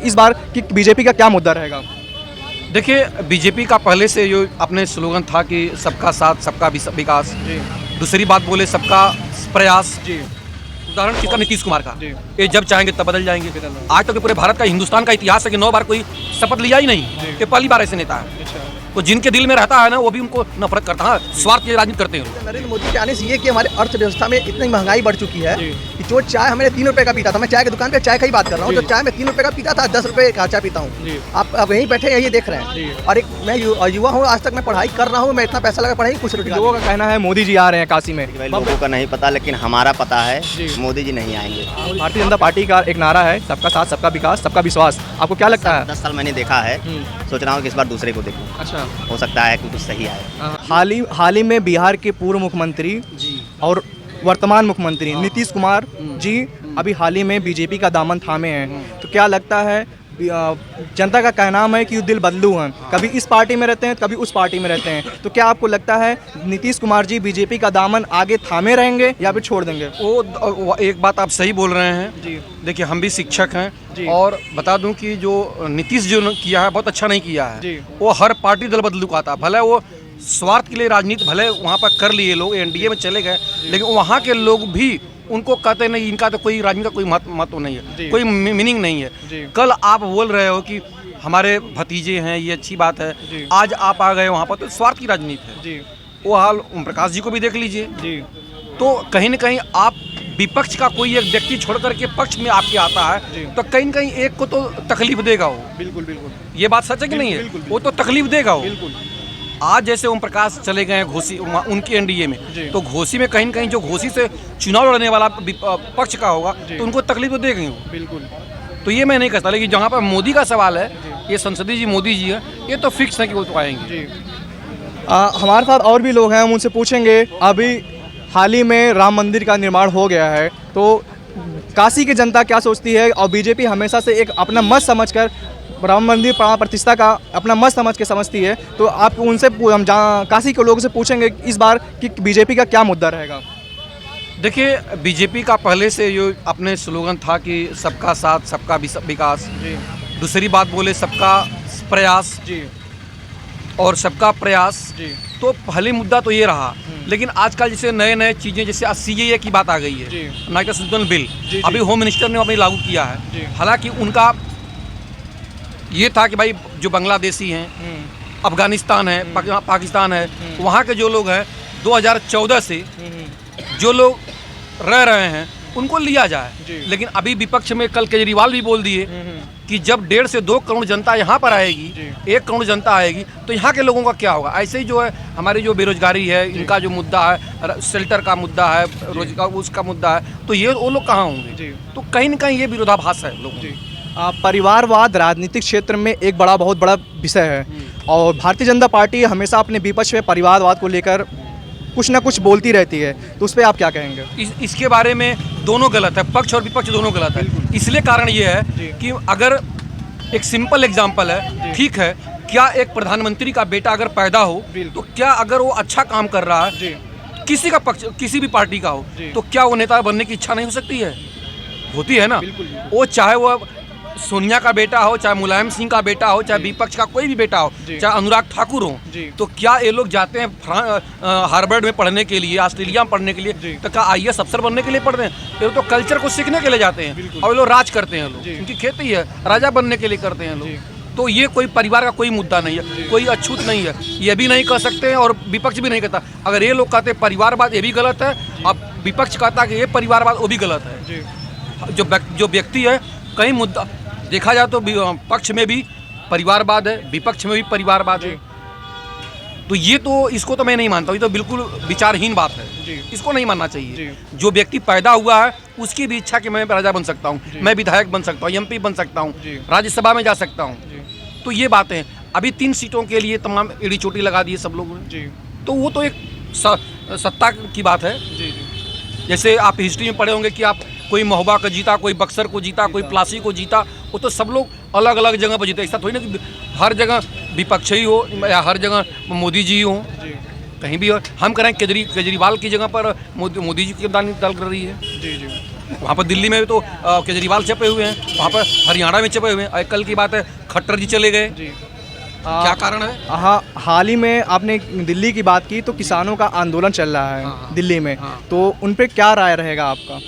इस बार कि बीजेपी का क्या मुद्दा रहेगा? देखिए, बीजेपी का पहले से जो अपने स्लोगन था कि सबका साथ सबका विकास, जी दूसरी बात बोले सबका प्रयास। जी उदाहरण किसका? नीतीश कुमार का। जी ये जब चाहेंगे तब बदल जाएंगे। आज तक तो पूरे भारत का, हिंदुस्तान का इतिहास है कि 9 बार कोई शपथ लिया ही नहीं। ये पहली बार ऐसे नेता है। तो जिनके दिल में रहता है ना, वो भी उनको नफरत करता है, स्वार्थ की राजनीति करते हैं। नरेंद्र मोदी के आने से ये कि हमारे अर्थव्यवस्था में इतनी महंगाई बढ़ चुकी है कि जो चाय हमें 3 रुपए का पीता था, मैं चाय की दुकान पे चाय का ही बात कर रहा हूँ, जो चाय में 3 रुपए का पीता था 10 रुपए का चाय पीता हूँ। आप यहीं बैठे यही देख रहे हैं। और एक मैं युवा हूँ, आज तक मैं पढ़ाई कर रहा हूँ, मैं इतना पैसा लगा पढ़ाई कुछ लोगों का कहना है मोदी जी आ रहे हैं काशी में। भाई लोगों का नहीं पता, लेकिन हमारा पता है मोदी जी नहीं आएंगे। भारतीय जनता पार्टी का एक नारा है सबका साथ सबका विकास सबका विश्वास, आपको क्या लगता है? 10 साल मैंने देखा है, सोच रहा हूँ कि इस बार दूसरे को देखूँ। अच्छा, हो सकता है कि कुछ सही आए। हाल ही में बिहार के पूर्व मुख्यमंत्री और वर्तमान मुख्यमंत्री नीतीश कुमार जी अभी हाल ही में बीजेपी का दामन थामे हैं, तो क्या लगता है? जनता का कहना है कि दिल बदलू हैं, कभी इस पार्टी में रहते हैं कभी उस पार्टी में रहते हैं, तो क्या आपको लगता है नीतीश कुमार जी बीजेपी का दामन आगे थामे रहेंगे या फिर छोड़ देंगे? वो एक बात आप सही बोल रहे हैं जी। देखिए, हम भी शिक्षक हैं और बता दूं कि जो नीतीश जो किया है बहुत अच्छा नहीं किया है। वो हर पार्टी दल बदलू का था, भले वो स्वार्थ के लिए राजनीति भले वहाँ पर कर लिए लोग, एनडीए में चले गए, लेकिन वहाँ के लोग भी उनको कहते नहीं, इनका तो कोई राजनीति का कोई महत्व नहीं है, कोई मीनिंग नहीं है। कल आप बोल रहे हो कि हमारे भतीजे हैं, ये अच्छी बात है, आज आप आ गए वहाँ पर, तो स्वार्थ की राजनीति है। वो हाल ओम प्रकाश जी को भी देख लीजिए। तो कहीं न कहीं आप विपक्ष का कोई एक व्यक्ति छोड़ करके पक्ष में आपके आता है, तो कहीं न कहीं एक को तो तकलीफ देगा वो। बिल्कुल बिल्कुल, ये बात सच है कि नहीं है? वो तो तकलीफ देगा वो। आज जैसे ओम प्रकाश चले गए घोसी उनकी एनडीए में, तो घोसी में कहीं न कहीं जो घोसी से चुनाव लड़ने वाला पक्ष का होगा तो उनको तकलीफ तो देंगे वो। बिल्कुल। तो ये मैं नहीं कहता, लेकिन जहाँ पर मोदी का सवाल है, ये संसदीय जी मोदी जी है, ये तो फिक्स है कि वो तो आएंगे। हमारे साथ और भी लोग हैं, हम उनसे पूछेंगे। अभी हाल ही में राम मंदिर का निर्माण हो गया है, तो काशी की जनता क्या सोचती है? और बीजेपी हमेशा से एक अपना मत समझकर राम मंदिर प्राण प्रतिष्ठा का अपना मत समझ के समझती है, तो आप उनसे हम काशी के लोगों से पूछेंगे इस बार कि बीजेपी का क्या मुद्दा रहेगा? देखिए, बीजेपी का पहले से जो अपने स्लोगन था कि सबका साथ सबका विकास, दूसरी बात बोले सबका प्रयास और सबका प्रयास, तो पहले मुद्दा तो ये रहा। लेकिन आजकल जैसे नए नए चीज़ें, जैसे सीएए की बात आ गई है, नागरिकता संशोधन बिल, अभी होम मिनिस्टर ने अपनी लागू किया है। हालांकि उनका ये था कि भाई जो बांग्लादेशी हैं, अफगानिस्तान है, पाकिस्तान है, वहाँ के जो लोग हैं 2014 से जो लोग रह रहे हैं उनको लिया जाए। लेकिन अभी विपक्ष में कल केजरीवाल भी बोल दिए कि जब 1.5 से 2 करोड़ जनता यहाँ पर आएगी, 1 करोड़ जनता आएगी, तो यहाँ के लोगों का क्या होगा? ऐसे ही जो है हमारी जो बेरोजगारी है, इनका जो मुद्दा है, शेल्टर का मुद्दा है, रोजगार उसका मुद्दा है, तो ये वो लोग कहाँ होंगे? तो कहीं ना कहीं ये विरोधाभास है लोगों। परिवारवाद राजनीतिक क्षेत्र में एक बहुत बड़ा विषय है, और भारतीय जनता पार्टी हमेशा अपने विपक्ष में परिवारवाद को लेकर कुछ ना कुछ बोलती रहती है, तो उस पर आप क्या कहेंगे? इसके बारे में दोनों गलत है, पक्ष और विपक्ष दोनों गलत है। इसलिए कारण ये है कि अगर एक सिंपल एग्जांपल है, ठीक है, क्या एक प्रधानमंत्री का बेटा अगर पैदा हो, तो क्या अगर वो अच्छा काम कर रहा है, किसी का पक्ष किसी भी पार्टी का हो, तो क्या वो नेता बनने की इच्छा नहीं हो सकती है? होती है ना। वो चाहे वो सोनिया का बेटा हो, चाहे मुलायम सिंह का बेटा हो, चाहे विपक्ष का कोई भी बेटा हो, चाहे अनुराग ठाकुर हो, तो क्या ये लोग जाते हैं हार्वर्ड में पढ़ने के लिए, ऑस्ट्रेलिया में पढ़ने के लिए, तो क्या आईएएस अफसर बनने के लिए पढ़ते हैं? ये तो कल्चर को सीखने के लिए जाते हैं, और ये लोग राज करते हैं। लोग उनकी खेती है, राजा बनने के लिए करते हैं लोग। तो ये कोई परिवार का कोई मुद्दा नहीं है, कोई अछूत नहीं है, ये भी नहीं कह सकते हैं और विपक्ष भी नहीं कहता। अगर ये लोग कहते परिवारवाद, ये भी गलत है, अब विपक्ष कहता कि ये परिवारवाद, वो भी गलत है। जो व्यक्ति है, कई मुद्दा देखा जाए तो पक्ष में भी परिवारवाद है, विपक्ष में भी परिवारवाद है, तो ये तो इसको तो मैं नहीं मानता, ये तो बिल्कुल विचारहीन बात है, इसको नहीं मानना चाहिए। जो व्यक्ति पैदा हुआ है उसकी भी इच्छा कि मैं राजा बन सकता हूँ, मैं विधायक बन सकता हूँ, एमपी बन सकता हूँ, राज्यसभा में जा सकता हूँ, तो ये बातें। अभी 3 सीटों के लिए तमाम एड़ी चोटी लगा दी है सब लोगों ने, तो वो तो एक सत्ता की बात है। जैसे आप हिस्ट्री में पढ़े होंगे कि आप कोई महोबा का जीता, कोई बक्सर को जीता, कोई प्लासी को जीता, वो तो सब लोग अलग अलग जगह पर जीते। ऐसा थोड़ी ना कि हर जगह विपक्ष ही हो या हर जगह मोदी जी हो, कहीं भी हो। हम कह रहे हैं केजरीवाल की जगह पर मोदी जी की दाल कर रही है। वहाँ पर दिल्ली में भी तो केजरीवाल छपे हुए हैं, वहाँ पर हरियाणा में छपे हुए हैं। कल की बात है खट्टर जी चले गए, क्या कारण है? हाँ, हाल ही में आपने दिल्ली की बात की तो किसानों का आंदोलन चल रहा है हाँ, दिल्ली में, हाँ। तो उन पे क्या राय रहेगा आपका?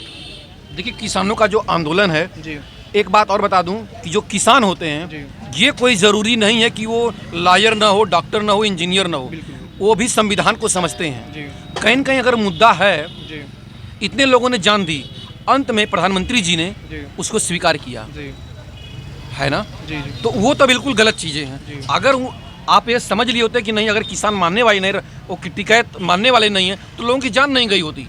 देखिए किसानों का जो आंदोलन है, जी एक बात और बता दूं कि जो किसान होते हैं जी ये कोई ज़रूरी नहीं है कि वो लॉयर ना हो, डॉक्टर ना हो, इंजीनियर ना हो, वो भी संविधान को समझते हैं। जी कहीं न कहीं अगर मुद्दा है, जी इतने लोगों ने जान दी, अंत में प्रधानमंत्री जी ने जी उसको स्वीकार किया, जी है ना? जी जी तो वो तो बिल्कुल गलत चीज़ें जी। हैं। अगर आप ये समझ लिए होते कि नहीं, अगर किसान मानने वाले नहीं, वो टिकैत मानने वाले नहीं हैं, तो लोगों की जान नहीं गई होती।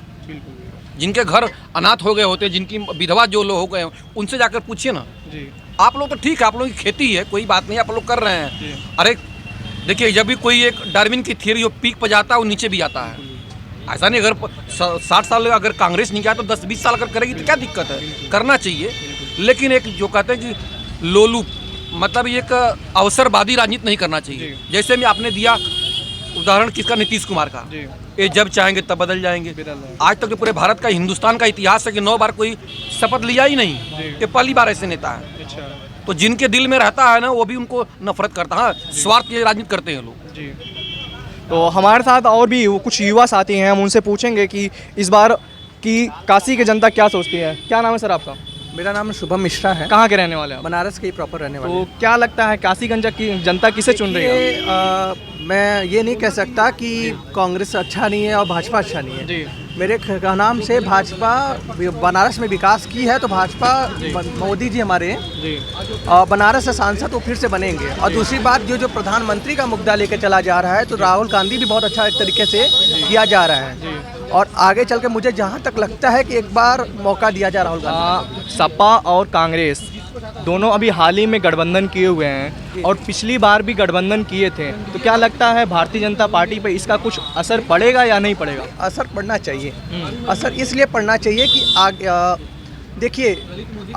जिनके घर अनाथ हो गए होते, जिनकी विधवा जो लोग हो गए, उनसे जाकर पूछिए ना। जी आप लोग तो ठीक है, आप लोगों की खेती है, कोई बात नहीं, आप लोग कर रहे हैं। जी। अरे देखिए, जब भी कोई एक डार्विन की थियरी जो पीक पर जाता है वो नीचे भी आता है। ऐसा नहीं, अगर 60 साल अगर कांग्रेस नहीं किया तो 10-20 साल अगर करेगी तो क्या दिक्कत है? करना चाहिए। लेकिन एक जो कहते हैं कि लोलू, मतलब एक अवसरवादी राजनीति नहीं करना चाहिए। जैसे में आपने दिया उदाहरण किसका, नीतीश कुमार का, जी ये जब चाहेंगे तब बदल जाएंगे। आज तक तो पूरे भारत का, हिंदुस्तान का इतिहास है कि 9 बार कोई शपथ लिया ही नहीं, ये पहली बार ऐसे नेता है। अच्छा तो जिनके दिल में रहता है ना, वो भी उनको नफरत करता है। स्वार्थ की राजनीति करते हैं लोग। जी। तो हमारे साथ और भी कुछ युवा साथी हैं, हम उनसे पूछेंगे कि इस बार की काशी की जनता क्या सोचती है। क्या नाम है सर आपका? मेरा नाम शुभम मिश्रा है, कहाँ के रहने वाले हैं आप? बनारस के ही प्रॉपर रहने वाले तो क्या लगता है काशीगंज की जनता किसे चुन रही है? देखिए, मैं ये नहीं कह सकता कि कांग्रेस अच्छा नहीं है और भाजपा अच्छा नहीं है। जी मेरे नाम से भाजपा बनारस में विकास की है, तो भाजपा मोदी जी हमारे जी बनारस से सांसद वो फिर से बनेंगे। और दूसरी बात, जो प्रधानमंत्री का मुद्दा लेकर चला जा रहा है, तो राहुल गांधी भी बहुत अच्छा एक तरीके से किया जा रहा है। और आगे चल के मुझे जहाँ तक लगता है कि एक बार मौका दिया जाए राहुल गांधी। सपा और कांग्रेस दोनों अभी हाल ही में गठबंधन किए हुए हैं और पिछली बार भी गठबंधन किए थे, तो क्या लगता है भारतीय जनता पार्टी पे इसका कुछ असर पड़ेगा या नहीं पड़ेगा? असर पड़ना चाहिए। असर इसलिए पड़ना चाहिए कि देखिए,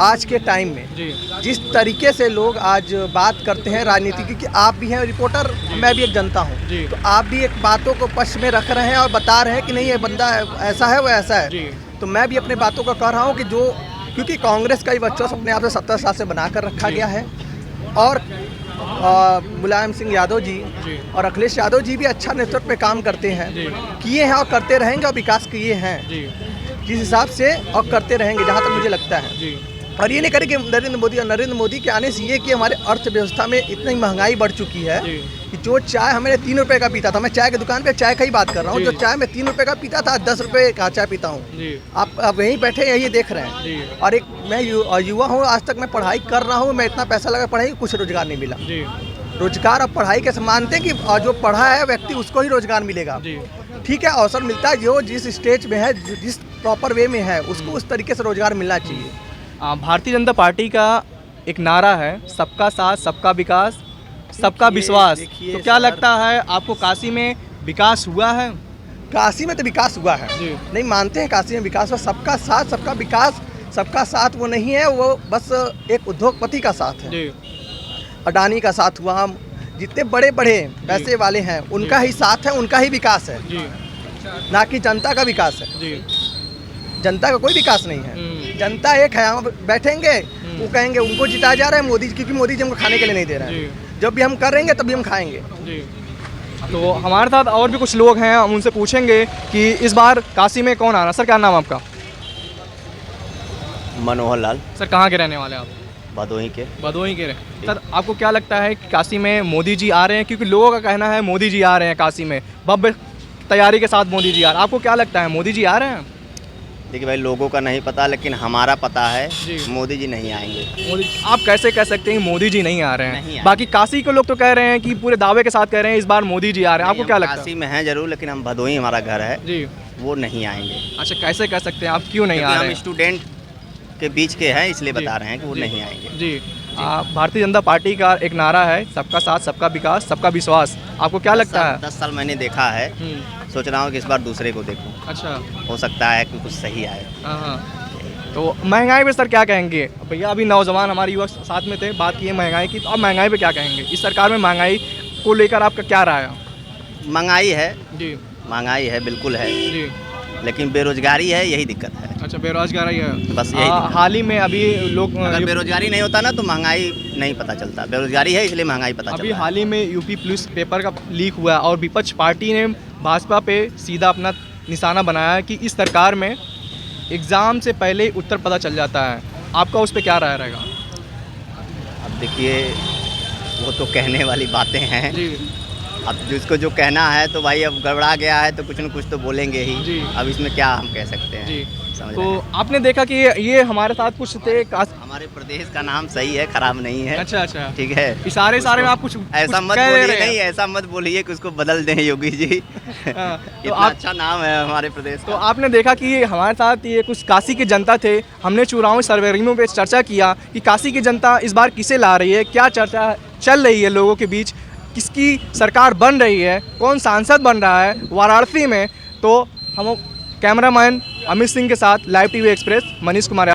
आज के टाइम में जिस तरीके से लोग आज बात करते हैं राजनीति की, कि आप भी हैं रिपोर्टर, मैं भी एक जनता हूं, तो आप भी एक बातों को पक्ष में रख रहे हैं और बता रहे हैं कि नहीं ये बंदा ऐसा है वो ऐसा है, तो मैं भी अपने बातों को कह रहा हूं कि क्योंकि कांग्रेस का ही बच्चों अपने आप से 70 साल से बना कर रखा गया है, और मुलायम सिंह यादव जी और अखिलेश यादव जी भी अच्छा नेतृत्व पे काम करते हैं, किए हैं और करते रहेंगे, और विकास किए हैं जिस हिसाब से, और करते रहेंगे जहाँ तक मुझे लगता है। और ये नहीं करें कि नरेंद्र मोदी के आने से ये कि हमारे अर्थव्यवस्था में इतनी महंगाई बढ़ चुकी है कि जो चाय हमें 3 रुपए का पीता था, मैं चाय की दुकान पे चाय का ही बात कर रहा हूँ, जो चाय मैं 3 रुपए का पीता था 10 रुपए का चाय पीता हूँ। आप यहीं बैठे यही देख रहे हैं। और एक मैं युवा हूँ, आज तक मैं पढ़ाई कर रहा हूँ, मैं इतना पैसा लगा पढ़ाई, कुछ रोजगार नहीं मिला। रोजगार और पढ़ाई के मानते हैं कि जो पढ़ा है व्यक्ति उसको ही रोजगार मिलेगा। ठीक है, अवसर मिलता है, जो जिस स्टेज में है, जिस प्रॉपर वे में है, उसको उस तरीके से रोजगार मिलना चाहिए। भारतीय जनता पार्टी का एक नारा है, सबका साथ, सबका विकास, सबका विश्वास। तो क्या लगता है आपको काशी में विकास हुआ है? काशी में तो विकास हुआ है, नहीं मानते हैं काशी में विकास हुआ। सबका साथ सबका विकास, सबका साथ वो नहीं है, वो बस एक उद्योगपति का साथ है। अडानी का साथ हुआ, जितने बड़े बड़े पैसे वाले हैं उनका ही साथ है, उनका ही विकास है, ना कि जनता का विकास है। जनता का कोई विकास नहीं है। जनता एक है, हम बैठेंगे, वो कहेंगे उनको जिताया जा रहा है मोदी जी, क्योंकि मोदी जी हमको खाने के लिए नहीं दे रहे हैं। जब भी हम करेंगे तभी हम खाएंगे। तो हमारे साथ और भी कुछ लोग हैं, हम उनसे पूछेंगे कि इस बार काशी में कौन आना। सर क्या नाम आपका? मनोहर लाल, सर कहाँ के रहने वाले आप? भदोही के। भदोही के रहे। सर आपको क्या लगता है कि काशी में मोदी जी आ रहे हैं? क्योंकि लोगों का कहना है मोदी जी आ रहे हैं काशी में, भव्य तैयारी के साथ मोदी जी आ रहे हैं। आपको क्या लगता है मोदी जी आ रहे हैं? देखिए भाई, लोगों का नहीं पता, लेकिन हमारा पता है मोदी जी नहीं आएंगे। मोदी, आप कैसे कह सकते हैं मोदी जी नहीं आ रहे हैं? नहीं बाकी काशी के लोग तो कह रहे हैं कि पूरे दावे के साथ कह रहे हैं इस बार मोदी जी आ रहे हैं। आपको क्या लगता है? काशी में हैं जरूर, लेकिन हम भदोही हमारा घर है जी, वो नहीं आएंगे। अच्छा कैसे कह सकते हैं आप क्यों नहीं आ रहे हम हैं? स्टूडेंट के बीच के हैं, इसलिए बता रहे हैं कि वो नहीं आएंगे। जी, भारतीय जनता पार्टी का एक नारा है, सबका साथ, सबका विकास, सबका विश्वास। आपको क्या लगता है? 10 साल मैंने देखा है, सोच रहा हूँ कि इस बार दूसरे को देखूं। अच्छा, हो सकता है कि कुछ सही आए। हाँ। तो महंगाई पे सर क्या कहेंगे? भैया अभी नौजवान हमारे युवक साथ में थे, बात की है महंगाई की, तो अब महंगाई पे क्या कहेंगे? इस सरकार में महंगाई को लेकर आपका क्या राय है? महंगाई है जी, महंगाई है, बिल्कुल है, जी, लेकिन बेरोजगारी है, यही दिक्कत है। अच्छा, बेरोजगारी है। बस यही दिक्कत। हाल ही में अभी लोग अगर बेरोजगारी नहीं होता ना तो महंगाई नहीं पता चलता, बेरोजगारी है इसलिए महंगाई पता अभी चलता है। हाल ही में यूपी पुलिस पेपर का लीक हुआ और विपक्ष पार्टी ने भाजपा पे सीधा अपना निशाना बनाया कि इस सरकार में एग्ज़ाम से पहले ही उत्तर पता चल जाता है। आपका उस पर क्या राय रहेगा? अब देखिए वो तो कहने वाली बातें हैं। जी अब जिसको जो कहना है तो भाई अब गड़बड़ा गया है तो कुछ न कुछ तो बोलेंगे ही। जी। अब इसमें क्या हम कह सकते हैं। जी। समझ तो रहे हैं? आपने देखा कि ये हमारे साथ कुछ थे हमारे प्रदेश का नाम सही है, खराब नहीं है। अच्छा अच्छा, ठीक है। इशारे सारे में आप कुछ ऐसा कुछ मत कह दे बोलिए, रहे हैं। नहीं ऐसा मत बोलिए कि उसको बदल दें योगी जी। हाँ, तो इतना आप अच्छा नाम है हमारे प्रदेश तो का। आपने देखा कि हमारे साथ ये कुछ काशी की जनता थे। हमने चुनावी सर्वेक्षणों पे चर्चा किया कि काशी की जनता इस बार किसे ला रही है, क्या चर्चा चल रही है लोगों के बीच, किसकी सरकार बन रही है, कौन सांसद बन रहा है वाराणसी में। तो हम कैमरामैन अमित सिंह के साथ live TV express Manish Kumar.